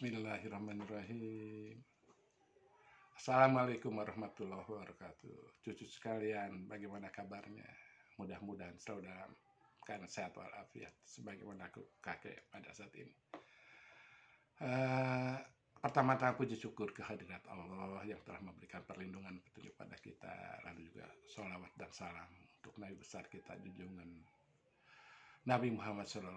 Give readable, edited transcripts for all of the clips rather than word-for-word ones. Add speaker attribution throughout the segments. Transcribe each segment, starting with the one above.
Speaker 1: Bismillahirrahmanirrahim. Assalamualaikum warahmatullahi wabarakatuh. Cucu sekalian, bagaimana kabarnya? Mudah-mudahan selalu dalam keadaan sehat walafiat, sebagaimana kakek pada saat ini. Pertama-tama puji syukur kehadirat Allah yang telah memberikan perlindungan petunjuk pada kita, lalu juga sholawat dan salam untuk Nabi besar kita, junjungan Nabi Muhammad SAW.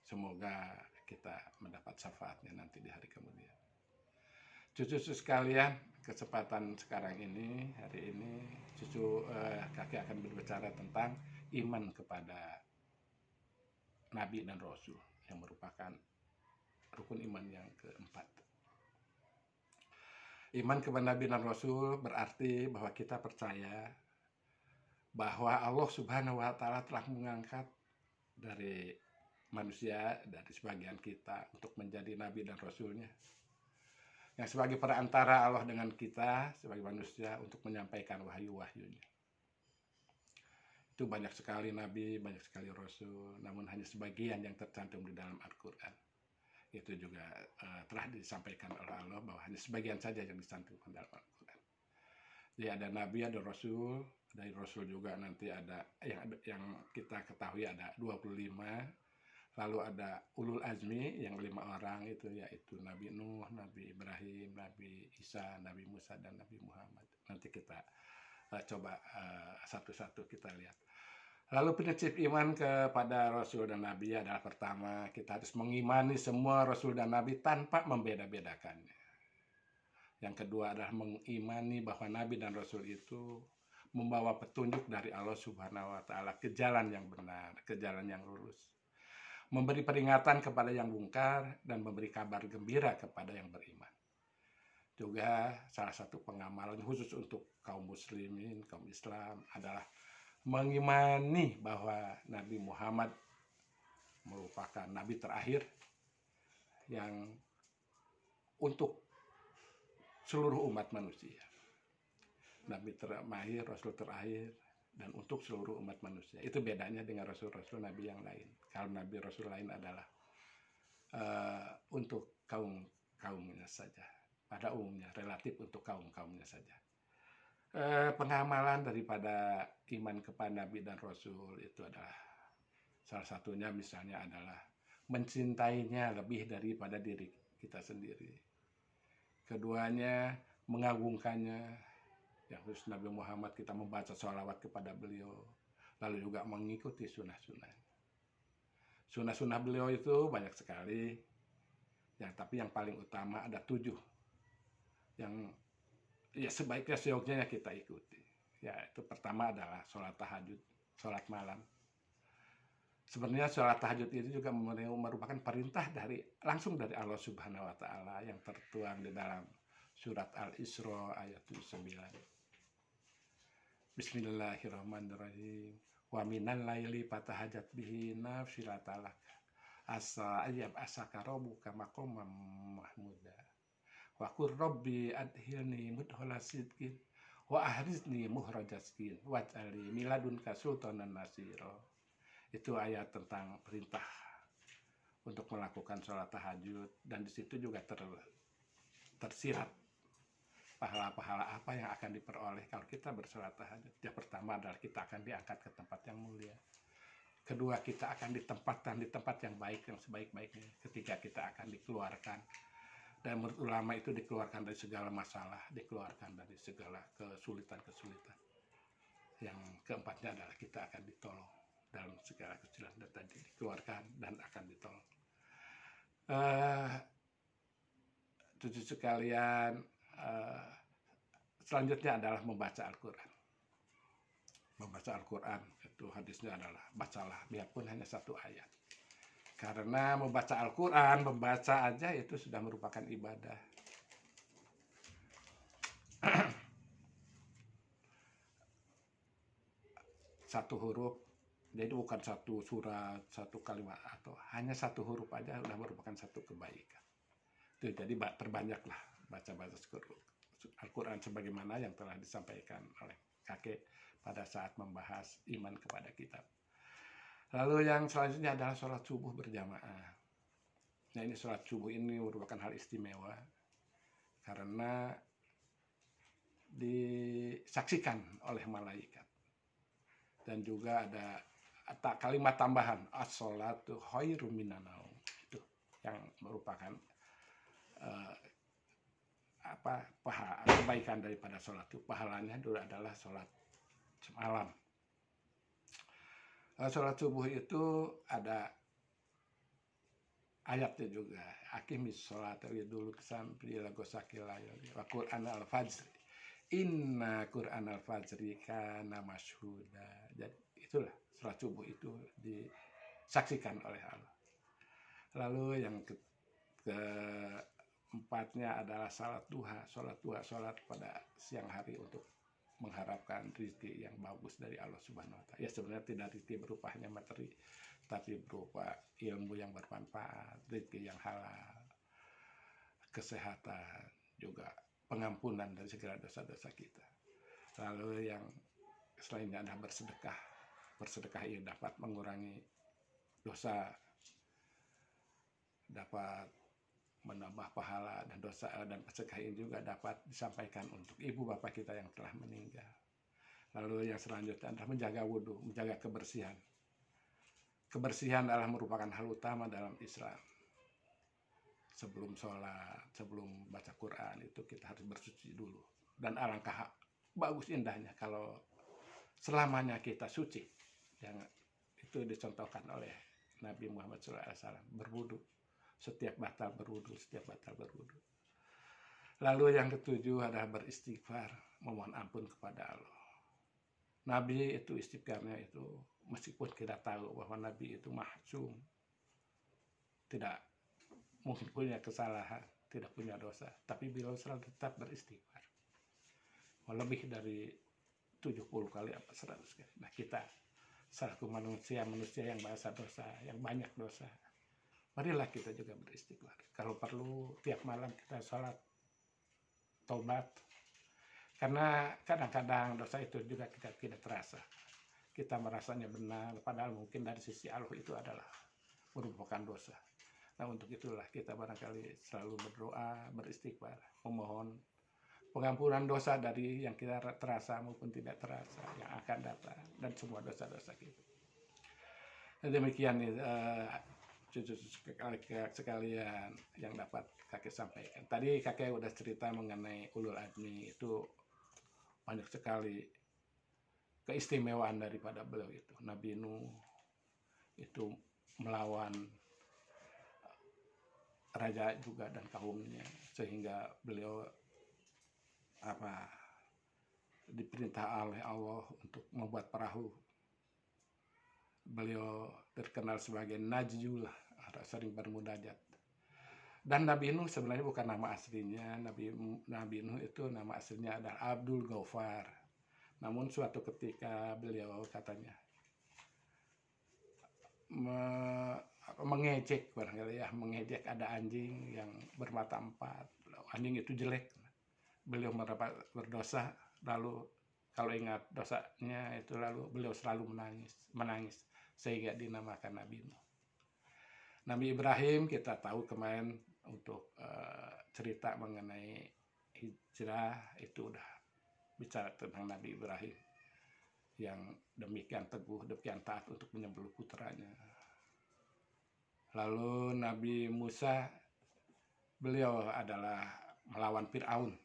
Speaker 1: Semoga kita mendapat syafaatnya nanti di hari kemudian. Cucu-cucu sekalian, kesempatan sekarang ini, hari ini, kakek akan berbicara tentang iman kepada Nabi dan Rasul, yang merupakan rukun iman yang keempat. Iman kepada Nabi dan Rasul berarti bahwa kita percaya bahwa Allah Subhanahu wa Ta'ala telah mengangkat dari manusia, dari sebagian kita, untuk menjadi Nabi dan Rasulnya, yang sebagai perantara Allah dengan kita sebagai manusia untuk menyampaikan wahyu-wahyunya. Itu banyak sekali Nabi, banyak sekali Rasul, namun hanya sebagian yang tercantum di dalam Al-Quran. Itu juga telah disampaikan oleh Allah bahwa hanya sebagian saja yang dicantumkan dalam Al-Quran. Jadi ada Nabi, ada Rasul. Dari Rasul juga nanti ada yang kita ketahui ada 25. Lalu ada ulul azmi yang 5 orang itu, yaitu Nabi Nuh, Nabi Ibrahim, Nabi Isa, Nabi Musa, dan Nabi Muhammad. Nanti kita coba satu-satu kita lihat. Lalu prinsip iman kepada Rasul dan Nabi adalah pertama, kita harus mengimani semua Rasul dan Nabi tanpa membeda-bedakannya. Yang kedua adalah mengimani bahwa Nabi dan Rasul itu membawa petunjuk dari Allah Subhanahu wa Ta'ala ke jalan yang benar, ke jalan yang lurus, memberi peringatan kepada yang mungkar, dan memberi kabar gembira kepada yang beriman. Juga salah satu pengamalan khusus untuk kaum muslimin, kaum Islam adalah mengimani bahwa Nabi Muhammad merupakan Nabi terakhir yang untuk seluruh umat manusia. Nabi terakhir, Rasul terakhir, dan untuk seluruh umat manusia. Itu bedanya dengan Rasul-Rasul Nabi yang lain. Kalau Nabi Rasul lain adalah untuk kaumnya saja. Pada umumnya, relatif untuk kaumnya saja. Pengamalan daripada iman kepada Nabi dan Rasul itu adalah salah satunya misalnya adalah mencintainya lebih daripada diri kita sendiri. Keduanya mengagungkannya. Yang khusus Nabi Muhammad, kita membaca sholawat kepada beliau, lalu juga mengikuti sunnah-sunnahnya. Sunnah-sunnah beliau itu banyak sekali, tapi yang paling utama ada 7 yang sebaiknya seyogyanya kita ikuti. Itu pertama adalah sholat tahajud, sholat malam. Sebenarnya sholat tahajud itu juga merupakan perintah langsung dari Allah Subhanahu wa Ta'ala yang tertuang di dalam surat Al-Isra ayat 9. Bismillahirrahmanirrahim. Wa minal laili fatahajat bihi nafilatalak asa ayyab asaka rabbuka maqaman mahmuda. Wa qur rabbi adhilni mudkhala sidqin wa ahrizni mukhraja sidqin waj'alni min ladunka sultanan nasira. Itu ayat tentang perintah untuk melakukan sholat tahajud, dan di situ juga tersirat pahala-pahala apa yang akan diperoleh kalau kita bersolat tahajud. Yang pertama adalah kita akan diangkat ke tempat yang mulia. Kedua, kita akan ditempatkan di tempat yang baik, yang sebaik-baiknya. Ketiga, kita akan dikeluarkan. Dan menurut ulama itu dikeluarkan dari segala masalah, dikeluarkan dari segala kesulitan-kesulitan. Yang keempatnya adalah kita akan ditolong dalam segala kesulitan, dan tadi dikeluarkan dan akan ditolong. Cucu sekalian, selanjutnya adalah membaca Al-Quran. Membaca Al-Quran itu hadisnya adalah bacalah biarpun hanya 1 ayat. Karena membaca Al-Quran, membaca aja itu sudah merupakan ibadah. Satu huruf, jadi bukan 1 surat, 1 kalimat, atau hanya 1 huruf aja sudah merupakan 1 kebaikan. Itu jadi perbanyaklah baca Al-Quran sebagaimana yang telah disampaikan oleh kakek pada saat membahas iman kepada kitab. Lalu yang selanjutnya adalah sholat subuh berjamaah. Nah, ini sholat subuh ini merupakan hal istimewa karena disaksikan oleh malaikat. Dan juga ada kalimat tambahan, as-sholatu khairum minan naum. Itu yang merupakan kebaikan daripada sholat itu. Pahalanya dulu adalah sholat semalam. Sholat subuh itu ada ayatnya juga. Aqimis sholata dulu sampai lagosakila wa Qur'an al-fajr. Inna Qur'an al-fajri kana masyhuda. Jadi itulah sholat subuh itu disaksikan oleh Allah. Lalu yang keempatnya adalah sholat duha. Sholat pada siang hari untuk mengharapkan rezeki yang bagus dari Allah Subhanahu wa Ta'ala. Ya, sebenarnya tidak rezeki berupa hanya materi, tapi berupa ilmu yang bermanfaat, rezeki yang halal, kesehatan, juga pengampunan dari segala dosa-dosa kita. Lalu yang selainnya adalah bersedekah. Bersedekah ini dapat mengurangi dosa, dapat menambah pahala dan dosa, dan sedekah ini juga dapat disampaikan untuk ibu bapak kita yang telah meninggal. Lalu yang selanjutnya adalah menjaga wudhu, menjaga kebersihan. Kebersihan adalah merupakan hal utama dalam Islam. Sebelum sholat, sebelum baca Quran itu kita harus bersuci dulu. Dan alangkah bagus indahnya kalau selamanya kita suci. Yang itu dicontohkan oleh Nabi Muhammad SAW, berwudu. Setiap batal berwudu. Lalu yang ketujuh adalah beristighfar, memohon ampun kepada Allah. Nabi itu istighfarnya itu, meskipun kita tahu bahwa Nabi itu maksum, tidak mungkin punya kesalahan, tidak punya dosa, tapi beliau selalu tetap beristighfar. Lebih dari 70 kali apa 100 kali. Nah, kita selaku manusia yang bahasa dosa, yang banyak dosa, marilah kita juga beristighfar. Kalau perlu tiap malam kita sholat taubat. Karena kadang-kadang dosa itu juga kita tidak terasa. Kita merasanya benar, padahal mungkin dari sisi Allah itu adalah merupakan dosa. Nah, untuk itulah kita barangkali selalu berdoa, beristighfar, memohon pengampunan dosa dari yang kita terasa maupun tidak terasa, yang akan datang, dan semua dosa-dosa kita. Demikian cucu-cucu sekalian yang dapat kakek sampaikan. Tadi kakek udah cerita mengenai ulul azmi, itu banyak sekali keistimewaan daripada beliau itu. Nabi Nuh itu melawan raja juga dan kaumnya, sehingga beliau diperintah oleh Allah untuk membuat perahu. Beliau terkenal sebagai Najiyullah, sering bermunajat. Dan Nabi Nuh sebenarnya bukan nama aslinya. Nabi Nuh itu nama aslinya adalah Abdul Ghaffar. Namun suatu ketika beliau katanya mengejek ada anjing yang bermata 4. Anjing itu jelek. Beliau berdosa, lalu kalau ingat dosanya itu lalu beliau selalu menangis sehingga dinamakan Nabi Nuh. Nabi Ibrahim kita tahu kemarin untuk cerita mengenai hijrah itu udah bicara tentang Nabi Ibrahim yang demikian teguh, demikian taat untuk menyembelih putranya. Lalu Nabi Musa, beliau adalah melawan Fir'aun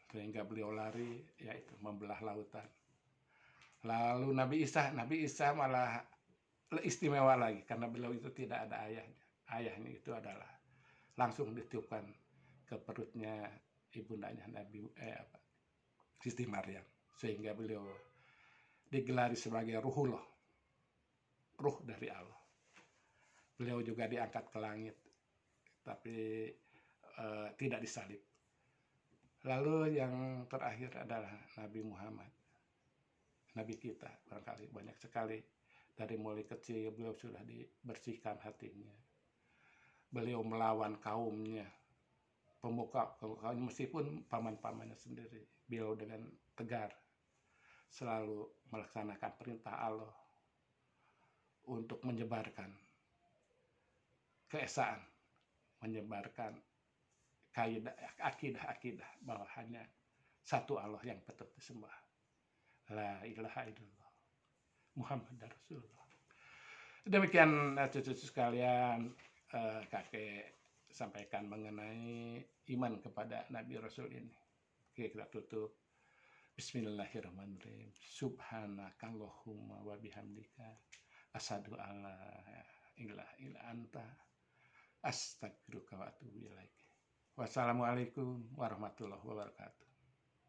Speaker 1: sehingga beliau lari, yaitu membelah lautan. Lalu Nabi Isa malah istimewa lagi karena beliau itu tidak ada ayahnya. Ayahnya itu adalah langsung ditiupkan ke perutnya ibundanya Siti Maryam, sehingga beliau digelari sebagai ruhullah, ruh dari Allah. Beliau juga diangkat ke langit, tapi tidak disalib. Lalu yang terakhir adalah Nabi Muhammad, Nabi kita. Barangkali banyak sekali dari mulai kecil beliau sudah dibersihkan hatinya. Beliau melawan kaumnya, pemuka meskipun paman-pamannya sendiri. Beliau dengan tegar selalu melaksanakan perintah Allah untuk menyebarkan keesaan, menyebarkan akidah bahwa hanya satu Allah yang patut disembah. La ilaha illallah Muhammad Rasulullah. Demikian cucu-cucu sekalian, kakek sampaikan mengenai iman kepada Nabi Rasul ini. Oke, kita tutup. Bismillahirrahmanirrahim. Subhanakallahumma wa bihamdika asyhadu alla ilaha illa anta astaghfiruka wa atubu ilaik. Wassalamualaikum warahmatullahi wabarakatuh.